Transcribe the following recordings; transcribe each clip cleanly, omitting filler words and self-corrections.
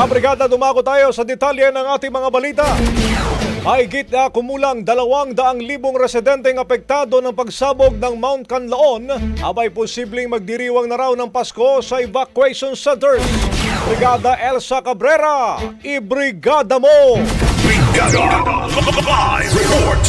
Brigada, dumako tayo sa detalye ng ating mga balita. Mahigit na kumulang 200,000 residenteng apektado ng pagsabog ng Mount Canlaon abay posibleng magdiriwang na raw ng Pasko sa evacuation centers. Brigada Elsa Cabrera, ibrigada mo! Brigada Live Report!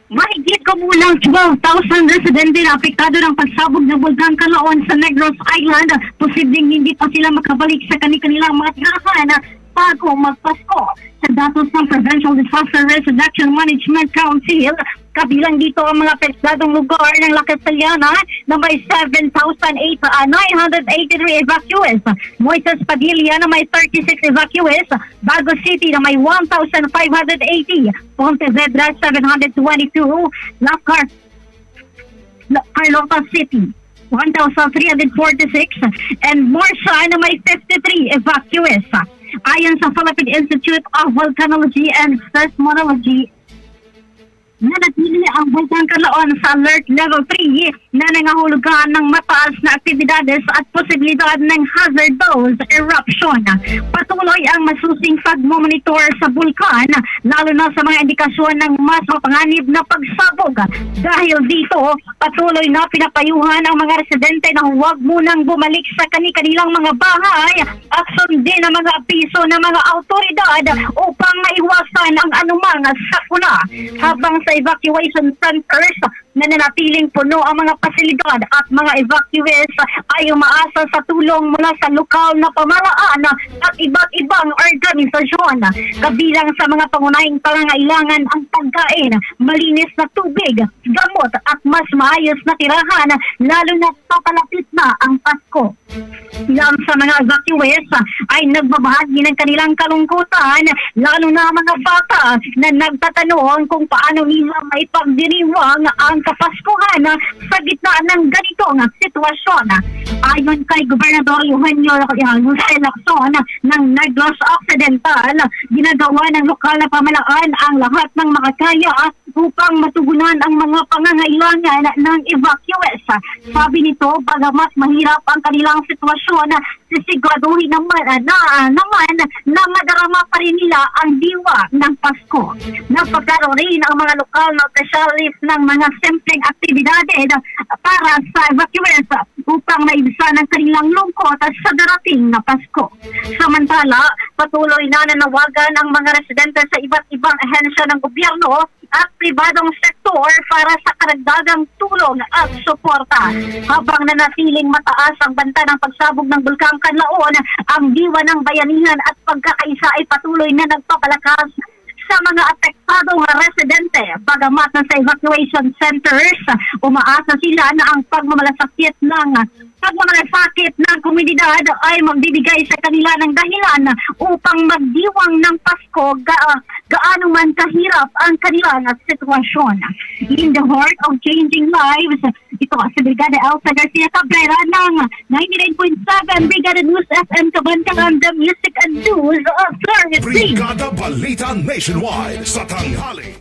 Mahigit kumulang 12,000 residente na apektado ng pagsabog ng Bulkan Canlaon sa Negros Island. Posibleng hindi pa sila makabalik sa kanilang mga tirahan bago magpasko. Sa datos ng Provincial Disaster Risk Reduction Management Council, kabilang dito ang mga apektadong lugar ng La Castellana na may 7,983 evacuees, Moises Padilla na may 36 evacuees, Bago City na may 1,580, Pontevedra 722, Carlota City 1,346, and Morsa na may 53 evacuees. Ayon sa Philippine Institute of Volcanology and Seismology, nanatili ang Bulkan Canlaon sa Alert Level 3 na nangahulugan ng mataas na aktibidades at posibilidad ng hazardous eruption. Patuloy ang masusing pagmomonitor sa bulkan, lalo na sa mga indikasyon ng mas mapanganib na pagsabog. Dahil dito, patuloy na pinapayuhan ang mga residente na huwag munang bumalik sa kanilang mga bahay at sundin ang mga abiso ng mga autoridad upang maiwasan ang anumang sakuna. Habang sa evacuation centers, nananatiling puno ang mga pasilidad at mga evacuees ay umaasa sa tulong mula sa lokal na pamahalaan at iba't ibang organisasyon. Kabilang sa mga pangunahing pangangailangan ang pagkain, malinis na tubig, gamot at mas maayos na tirahan, lalo na papalapit na ang Pasko. Ilang sa mga evacuees ay nagbabahagi ng kanilang kalungkutan, lalo na mga bata na nagtatanong kung paano nila may pagdiriwang ang Kapaskuhan sa gitna ng ganitong sitwasyon. Ayon kay Gobernador Eugenio Jose Lacson ng Negros Occidental, ginagawa ng lokal na pamahalaan ang lahat ng makakaya upang matugunan ang mga pangangailangan ng evacuees. Sabi nito, bagamat mahirap ang kanilang sitwasyon, sisiguraduhin naman na madarama pa rin nila ang diwa ng Pasko. Nagpaklaro rin ang mga lokal na opisyalis ng mga simpleng aktibidades para sa evacuees upang maibsan ang kanilang lungkot sa darating na Pasko. Samantala, patuloy na nanawagan ang mga residente sa iba't ibang ahensya ng gobyerno at pribadong sektor para sa karagdagang tulong at suporta. Habang nanatiling mataas ang banta ng pagsabog ng Bulkan Canlaon, ang diwa ng bayanihan at pagkakaisa ay patuloy na nagpapalakas sa mga apektadong residente. Bagamat na sa evacuation centers, umaasa sila na ang pagmamalasakit ng komunidad ay magbibigay sa kanila ng dahilan upang magdiwang ng Pasko gaano man kahirap ang kanilang sitwasyon. In the heart of changing lives, ito si Brigada Elsa Garcia Cabrera ng 99.7 Brigada News FM Kabantagan, the music and news of Clarity. Brigada Balita Nationwide sa tanghali.